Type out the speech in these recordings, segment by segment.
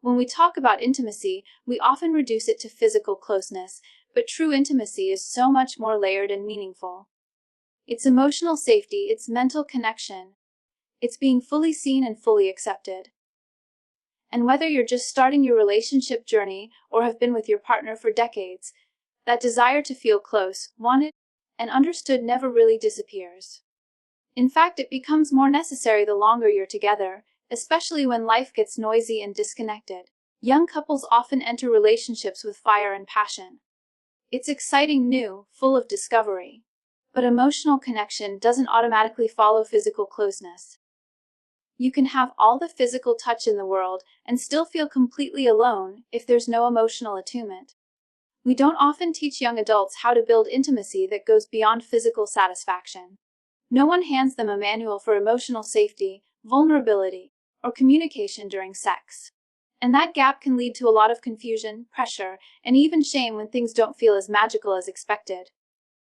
When we talk about intimacy, we often reduce it to physical closeness, but true intimacy is so much more layered and meaningful. It's emotional safety, it's mental connection, it's being fully seen and fully accepted. And whether you're just starting your relationship journey or have been with your partner for decades, that desire to feel close, wanted, and understood never really disappears. In fact, it becomes more necessary the longer you're together, especially when life gets noisy and disconnected. Young couples often enter relationships with fire and passion. It's exciting, new, full of discovery. But emotional connection doesn't automatically follow physical closeness. You can have all the physical touch in the world and still feel completely alone if there's no emotional attunement. We don't often teach young adults how to build intimacy that goes beyond physical satisfaction. No one hands them a manual for emotional safety, vulnerability, or communication during sex. And that gap can lead to a lot of confusion, pressure, and even shame when things don't feel as magical as expected.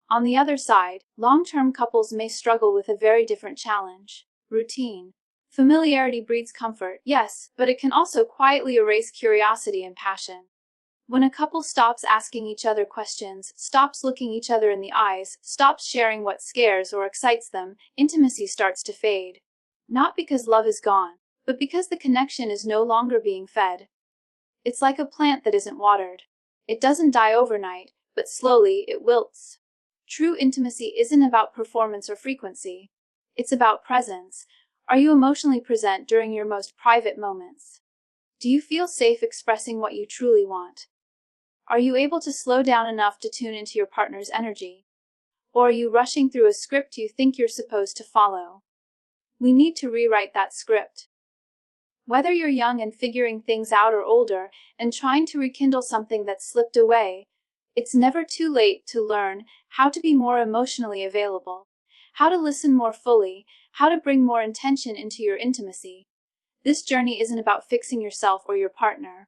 On the other side, long-term couples may struggle with a very different challenge: routine. Familiarity breeds comfort, yes, but it can also quietly erase curiosity and passion. When a couple stops asking each other questions, stops looking each other in the eyes, stops sharing what scares or excites them, intimacy starts to fade. Not because love is gone, but because the connection is no longer being fed. It's like a plant that isn't watered. It doesn't die overnight, but slowly it wilts. True intimacy isn't about performance or frequency. It's about presence. Are you emotionally present during your most private moments? Do you feel safe expressing what you truly want? Are you able to slow down enough to tune into your partner's energy? Or are you rushing through a script you think you're supposed to follow? We need to rewrite that script. Whether you're young and figuring things out or older and trying to rekindle something that slipped away, it's never too late to learn how to be more emotionally available, how to listen more fully, how to bring more intention into your intimacy. This journey isn't about fixing yourself or your partner.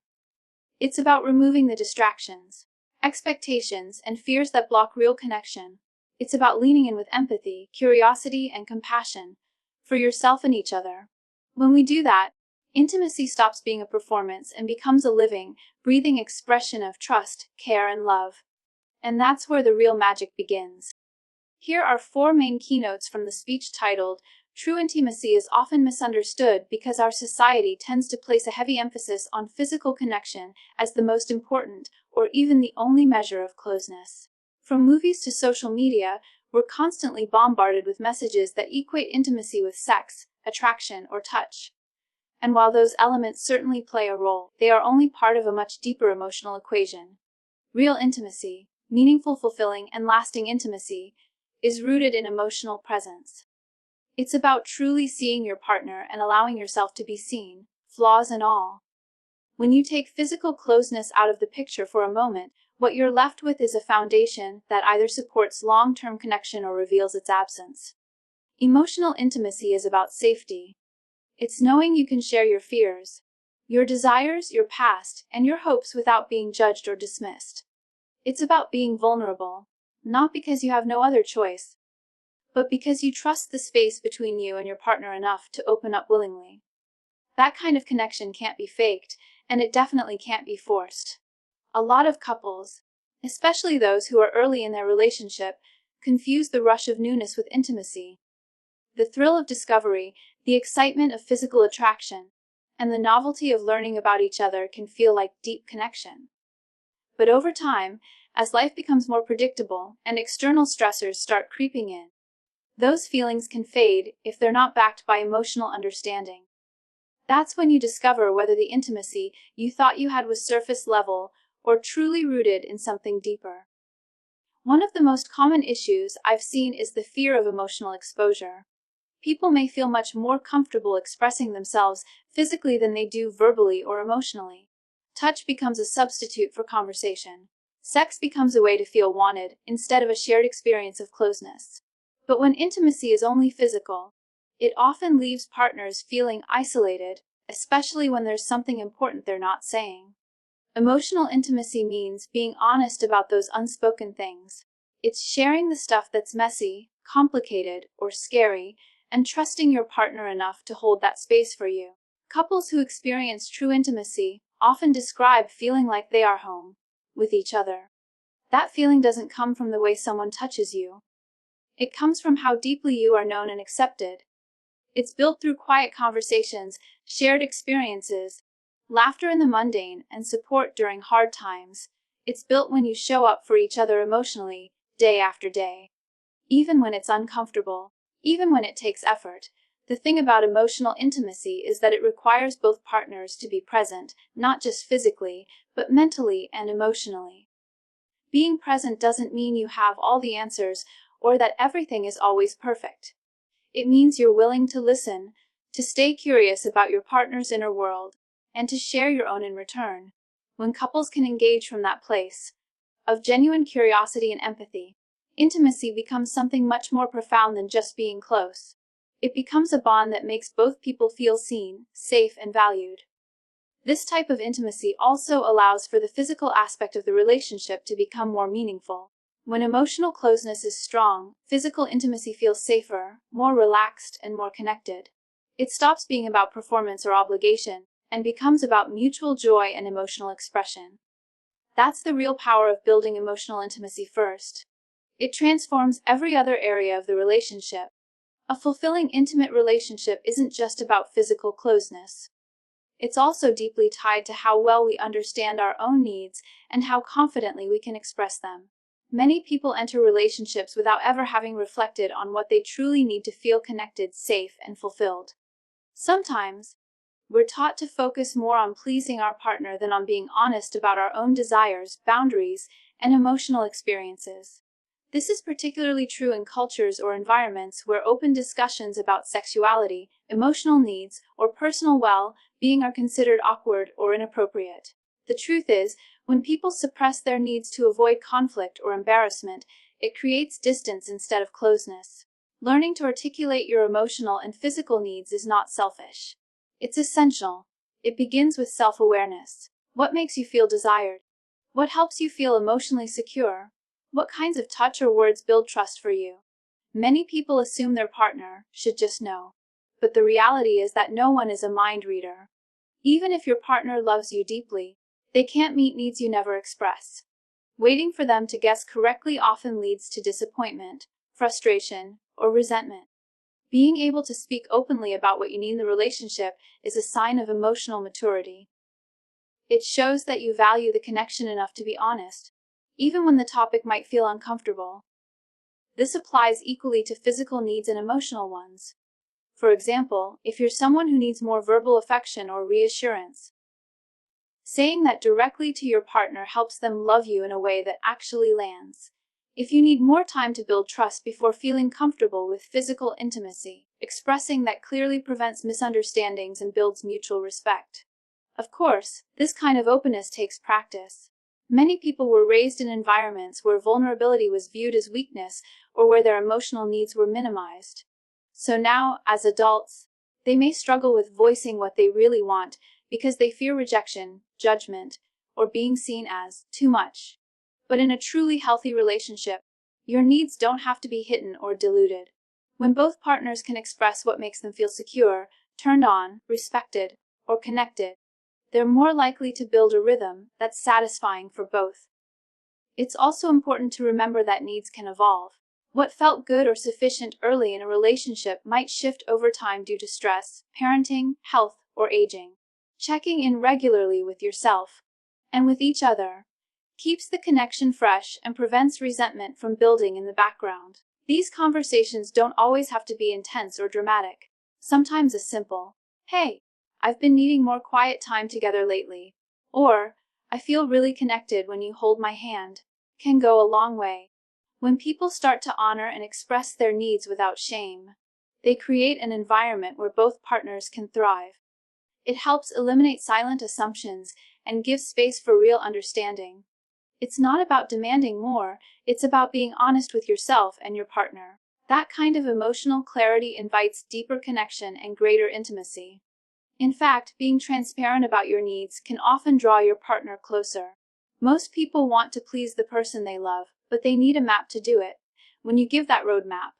It's about removing the distractions, expectations, and fears that block real connection. It's about leaning in with empathy, curiosity, and compassion for yourself and each other. When we do that, intimacy stops being a performance and becomes a living, breathing expression of trust, care, and love. And that's where the real magic begins. Here are 4 main keynotes from the speech titled, "True Intimacy is Often Misunderstood Because Our Society Tends to Place a Heavy Emphasis on Physical Connection as the most important, or even the only measure of closeness." From movies to social media, we're constantly bombarded with messages that equate intimacy with sex, attraction, or touch. And while those elements certainly play a role, they are only part of a much deeper emotional equation. Real intimacy, meaningful, fulfilling, and lasting intimacy, is rooted in emotional presence. It's about truly seeing your partner and allowing yourself to be seen, flaws and all. When you take physical closeness out of the picture for a moment, what you're left with is a foundation that either supports long-term connection or reveals its absence. Emotional intimacy is about safety. It's knowing you can share your fears, your desires, your past, and your hopes without being judged or dismissed. It's about being vulnerable, not because you have no other choice, but because you trust the space between you and your partner enough to open up willingly. That kind of connection can't be faked, and it definitely can't be forced. A lot of couples, especially those who are early in their relationship, confuse the rush of newness with intimacy. The thrill of discovery, the excitement of physical attraction, and the novelty of learning about each other can feel like deep connection. But over time, as life becomes more predictable and external stressors start creeping in, those feelings can fade if they're not backed by emotional understanding. That's when you discover whether the intimacy you thought you had was surface level or truly rooted in something deeper. One of the most common issues I've seen is the fear of emotional exposure. People may feel much more comfortable expressing themselves physically than they do verbally or emotionally. Touch becomes a substitute for conversation. Sex becomes a way to feel wanted instead of a shared experience of closeness. But when intimacy is only physical, it often leaves partners feeling isolated, especially when there's something important they're not saying. Emotional intimacy means being honest about those unspoken things. It's sharing the stuff that's messy, complicated, or scary, and trusting your partner enough to hold that space for you. Couples who experience true intimacy often describe feeling like they are home with each other. That feeling doesn't come from the way someone touches you. It comes from how deeply you are known and accepted. It's built through quiet conversations, shared experiences, laughter in the mundane, and support during hard times. It's built when you show up for each other emotionally, day after day. Even when it's uncomfortable, even when it takes effort. The thing about emotional intimacy is that it requires both partners to be present, not just physically, but mentally and emotionally. Being present doesn't mean you have all the answers or that everything is always perfect. It means you're willing to listen, to stay curious about your partner's inner world, and to share your own in return. When couples can engage from that place of genuine curiosity and empathy, intimacy becomes something much more profound than just being close. It becomes a bond that makes both people feel seen, safe, and valued. This type of intimacy also allows for the physical aspect of the relationship to become more meaningful. When emotional closeness is strong, physical intimacy feels safer, more relaxed, and more connected. It stops being about performance or obligation, and becomes about mutual joy and emotional expression. That's the real power of building emotional intimacy first. It transforms every other area of the relationship. A fulfilling, intimate relationship isn't just about physical closeness. It's also deeply tied to how well we understand our own needs and how confidently we can express them. Many people enter relationships without ever having reflected on what they truly need to feel connected, safe, and fulfilled. Sometimes, we're taught to focus more on pleasing our partner than on being honest about our own desires, boundaries, and emotional experiences. This is particularly true in cultures or environments where open discussions about sexuality, emotional needs, or personal well-being are considered awkward or inappropriate. The truth is, when people suppress their needs to avoid conflict or embarrassment, it creates distance instead of closeness. Learning to articulate your emotional and physical needs is not selfish. It's essential. It begins with self-awareness. What makes you feel desired? What helps you feel emotionally secure? What kinds of touch or words build trust for you? Many people assume their partner should just know. But the reality is that no one is a mind reader. Even if your partner loves you deeply, they can't meet needs you never express. Waiting for them to guess correctly often leads to disappointment, frustration, or resentment. Being able to speak openly about what you need in the relationship is a sign of emotional maturity. It shows that you value the connection enough to be honest, even when the topic might feel uncomfortable. This applies equally to physical needs and emotional ones. For example, if you're someone who needs more verbal affection or reassurance, saying that directly to your partner helps them love you in a way that actually lands. If you need more time to build trust before feeling comfortable with physical intimacy, expressing that clearly prevents misunderstandings and builds mutual respect. Of course, this kind of openness takes practice. Many people were raised in environments where vulnerability was viewed as weakness or where their emotional needs were minimized. So now, as adults, they may struggle with voicing what they really want because they fear rejection, judgment, or being seen as too much. But in a truly healthy relationship, your needs don't have to be hidden or diluted. When both partners can express what makes them feel secure, turned on, respected, or connected, they're more likely to build a rhythm that's satisfying for both. It's also important to remember that needs can evolve. What felt good or sufficient early in a relationship might shift over time due to stress, parenting, health, or aging. Checking in regularly with yourself and with each other keeps the connection fresh and prevents resentment from building in the background. These conversations don't always have to be intense or dramatic. Sometimes a simple, "Hey, I've been needing more quiet time together lately," or "I feel really connected when you hold my hand," can go a long way. When people start to honor and express their needs without shame, they create an environment where both partners can thrive. It helps eliminate silent assumptions and gives space for real understanding. It's not about demanding more, it's about being honest with yourself and your partner. That kind of emotional clarity invites deeper connection and greater intimacy. In fact, being transparent about your needs can often draw your partner closer. Most people want to please the person they love, but they need a map to do it. When you give that roadmap,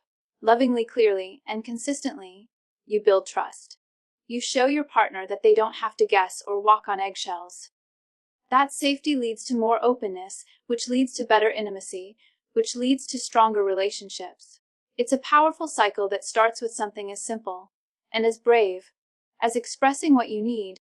lovingly, clearly, and consistently, you build trust. You show your partner that they don't have to guess or walk on eggshells. That safety leads to more openness, which leads to better intimacy, which leads to stronger relationships. It's a powerful cycle that starts with something as simple and as brave as expressing what you need.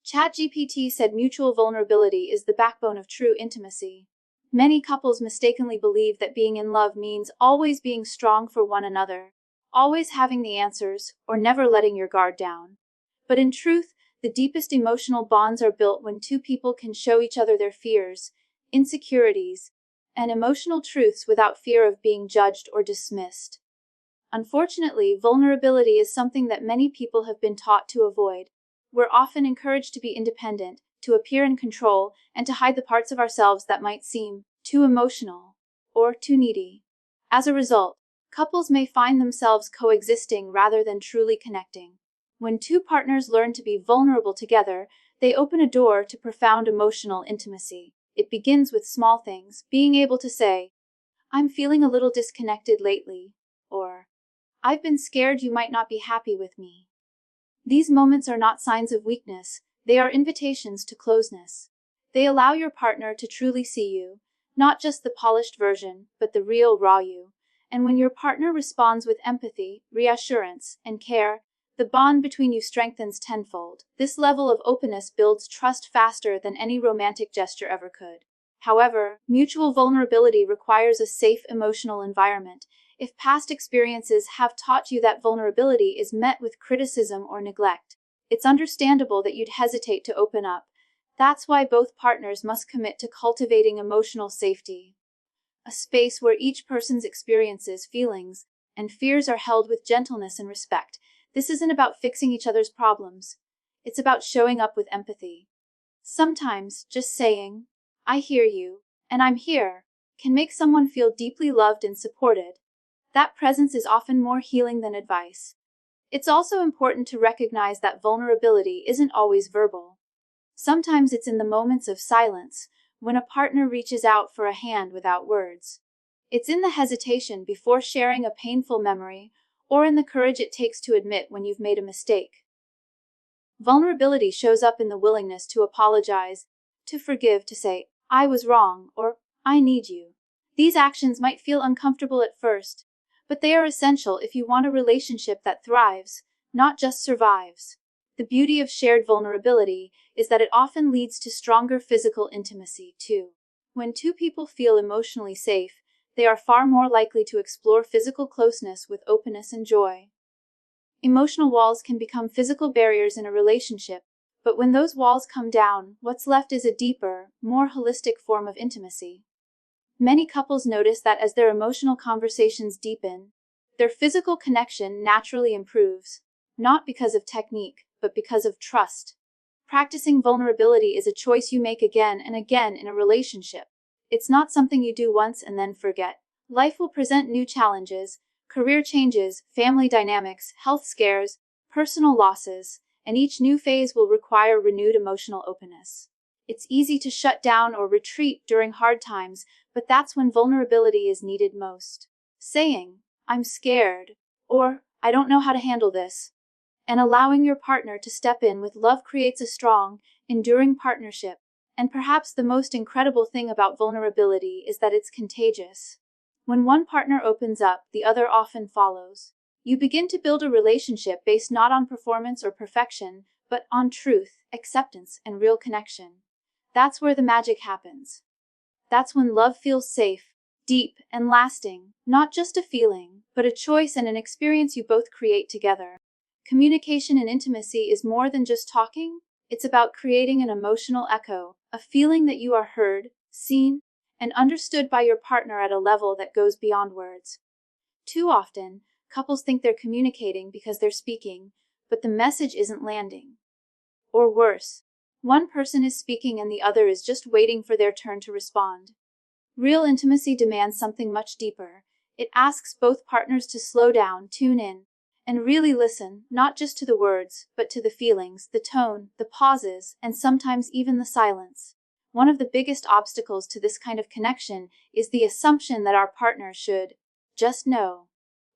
ChatGPT said mutual vulnerability is the backbone of true intimacy. Many couples mistakenly believe that being in love means always being strong for one another, always having the answers, or never letting your guard down. But in truth, the deepest emotional bonds are built when two people can show each other their fears, insecurities, and emotional truths without fear of being judged or dismissed. Unfortunately, vulnerability is something that many people have been taught to avoid. We're often encouraged to be independent, to appear in control, and to hide the parts of ourselves that might seem too emotional or too needy. As a result, couples may find themselves coexisting rather than truly connecting. When two partners learn to be vulnerable together, they open a door to profound emotional intimacy. It begins with small things, being able to say, "I'm feeling a little disconnected lately," or "I've been scared you might not be happy with me." These moments are not signs of weakness, they are invitations to closeness. They allow your partner to truly see you, not just the polished version, but the real raw you. And when your partner responds with empathy, reassurance, and care, the bond between you strengthens tenfold. This level of openness builds trust faster than any romantic gesture ever could. However, mutual vulnerability requires a safe emotional environment. If past experiences have taught you that vulnerability is met with criticism or neglect, it's understandable that you'd hesitate to open up. That's why both partners must commit to cultivating emotional safety, a space where each person's experiences, feelings, and fears are held with gentleness and respect. This isn't about fixing each other's problems. It's about showing up with empathy. Sometimes, just saying, "I hear you, and I'm here," can make someone feel deeply loved and supported. That presence is often more healing than advice. It's also important to recognize that vulnerability isn't always verbal. Sometimes it's in the moments of silence, when a partner reaches out for a hand without words. It's in the hesitation before sharing a painful memory, or in the courage it takes to admit when you've made a mistake. Vulnerability shows up in the willingness to apologize, to forgive, to say, "I was wrong," or "I need you." These actions might feel uncomfortable at first, but they are essential if you want a relationship that thrives, not just survives. The beauty of shared vulnerability is that it often leads to stronger physical intimacy, too. When two people feel emotionally safe, they are far more likely to explore physical closeness with openness and joy. Emotional walls can become physical barriers in a relationship, but when those walls come down, what's left is a deeper, more holistic form of intimacy. Many couples notice that as their emotional conversations deepen, their physical connection naturally improves, not because of technique, but because of trust. Practicing vulnerability is a choice you make again and again in a relationship. It's not something you do once and then forget. Life will present new challenges, career changes, family dynamics, health scares, personal losses, and each new phase will require renewed emotional openness. It's easy to shut down or retreat during hard times, but that's when vulnerability is needed most. Saying, "I'm scared," or "I don't know how to handle this," and allowing your partner to step in with love creates a strong, enduring partnership. And perhaps the most incredible thing about vulnerability is that it's contagious. When one partner opens up, the other often follows. You begin to build a relationship based not on performance or perfection, but on truth, acceptance, and real connection. That's where the magic happens. That's when love feels safe, deep, and lasting, not just a feeling, but a choice and an experience you both create together. Communication and intimacy is more than just talking. It's about creating an emotional echo, a feeling that you are heard, seen, and understood by your partner at a level that goes beyond words. Too often, couples think they're communicating because they're speaking, but the message isn't landing. Or worse, one person is speaking and the other is just waiting for their turn to respond. Real intimacy demands something much deeper. It asks both partners to slow down, tune in, and really listen, not just to the words, but to the feelings, the tone, the pauses, and sometimes even the silence. One of the biggest obstacles to this kind of connection is the assumption that our partner should just know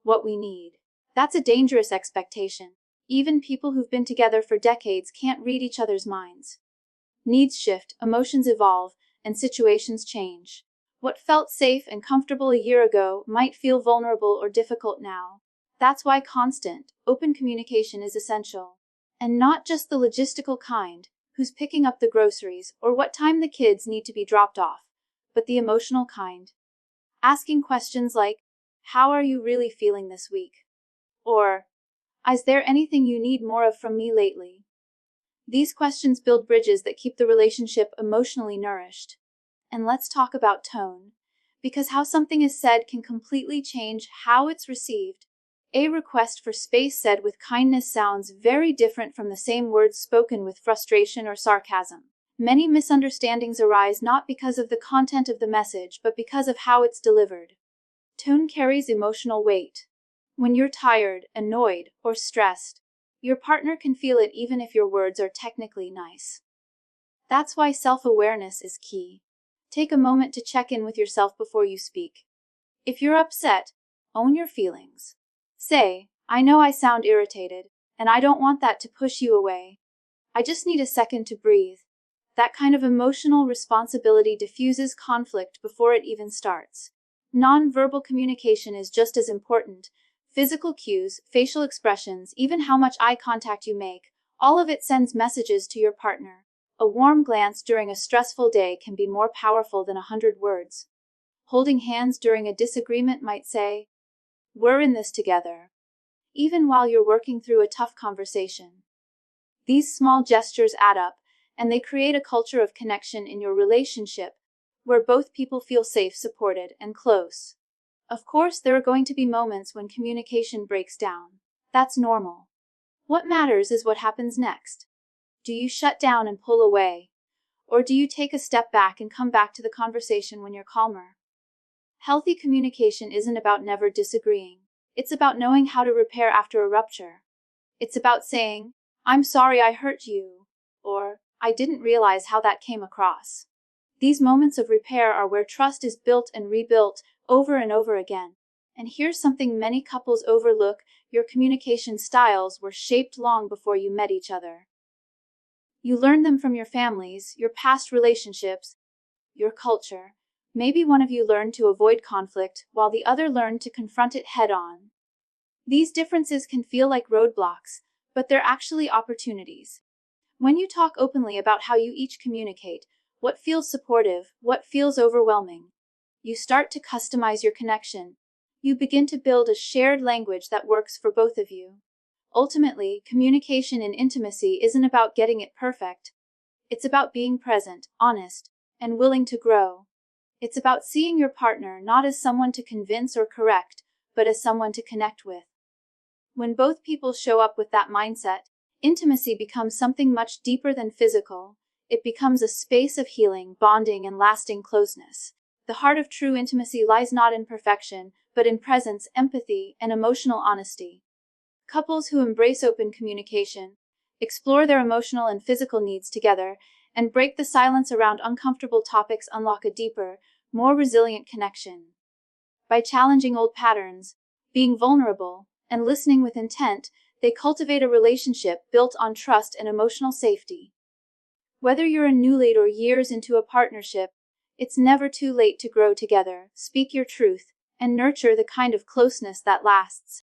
what we need. That's a dangerous expectation. Even people who've been together for decades can't read each other's minds. Needs shift, emotions evolve, and situations change. What felt safe and comfortable a year ago might feel vulnerable or difficult now. That's why constant, open communication is essential. And not just the logistical kind, who's picking up the groceries or what time the kids need to be dropped off, but the emotional kind. Asking questions like, "How are you really feeling this week?" Or, "Is there anything you need more of from me lately?" These questions build bridges that keep the relationship emotionally nourished. And let's talk about tone, because how something is said can completely change how it's received. A request for space said with kindness sounds very different from the same words spoken with frustration or sarcasm. Many misunderstandings arise not because of the content of the message, but because of how it's delivered. Tone carries emotional weight. When you're tired, annoyed, or stressed, your partner can feel it even if your words are technically nice. That's why self-awareness is key. Take a moment to check in with yourself before you speak. If you're upset, own your feelings. Say, "I know I sound irritated, and I don't want that to push you away. I just need a second to breathe." That kind of emotional responsibility diffuses conflict before it even starts. Non-verbal communication is just as important. Physical cues, facial expressions, even how much eye contact you make, all of it sends messages to your partner. A warm glance during a stressful day can be more powerful than 100 words. Holding hands during a disagreement might say, "We're in this together," even while you're working through a tough conversation. These small gestures add up, and they create a culture of connection in your relationship, where both people feel safe, supported, and close. Of course, there are going to be moments when communication breaks down. That's normal. What matters is what happens next. Do you shut down and pull away? Or do you take a step back and come back to the conversation when you're calmer? Healthy communication isn't about never disagreeing. It's about knowing how to repair after a rupture. It's about saying, "I'm sorry I hurt you," or "I didn't realize how that came across." These moments of repair are where trust is built and rebuilt over and over again. And here's something many couples overlook: your communication styles were shaped long before you met each other. You learned them from your families, your past relationships, your culture. Maybe one of you learned to avoid conflict, while the other learned to confront it head-on. These differences can feel like roadblocks, but they're actually opportunities. When you talk openly about how you each communicate, what feels supportive, what feels overwhelming, you start to customize your connection. You begin to build a shared language that works for both of you. Ultimately, communication in intimacy isn't about getting it perfect. It's about being present, honest, and willing to grow. It's about seeing your partner not as someone to convince or correct, but as someone to connect with. When both people show up with that mindset, intimacy becomes something much deeper than physical. It becomes a space of healing, bonding, and lasting closeness. The heart of true intimacy lies not in perfection, but in presence, empathy, and emotional honesty. Couples who embrace open communication, explore their emotional and physical needs together, and break the silence around uncomfortable topics unlock a deeper, more resilient connection. By challenging old patterns, being vulnerable, and listening with intent, they cultivate a relationship built on trust and emotional safety. Whether you're a newlate or years into a partnership, it's never too late to grow together, speak your truth, and nurture the kind of closeness that lasts.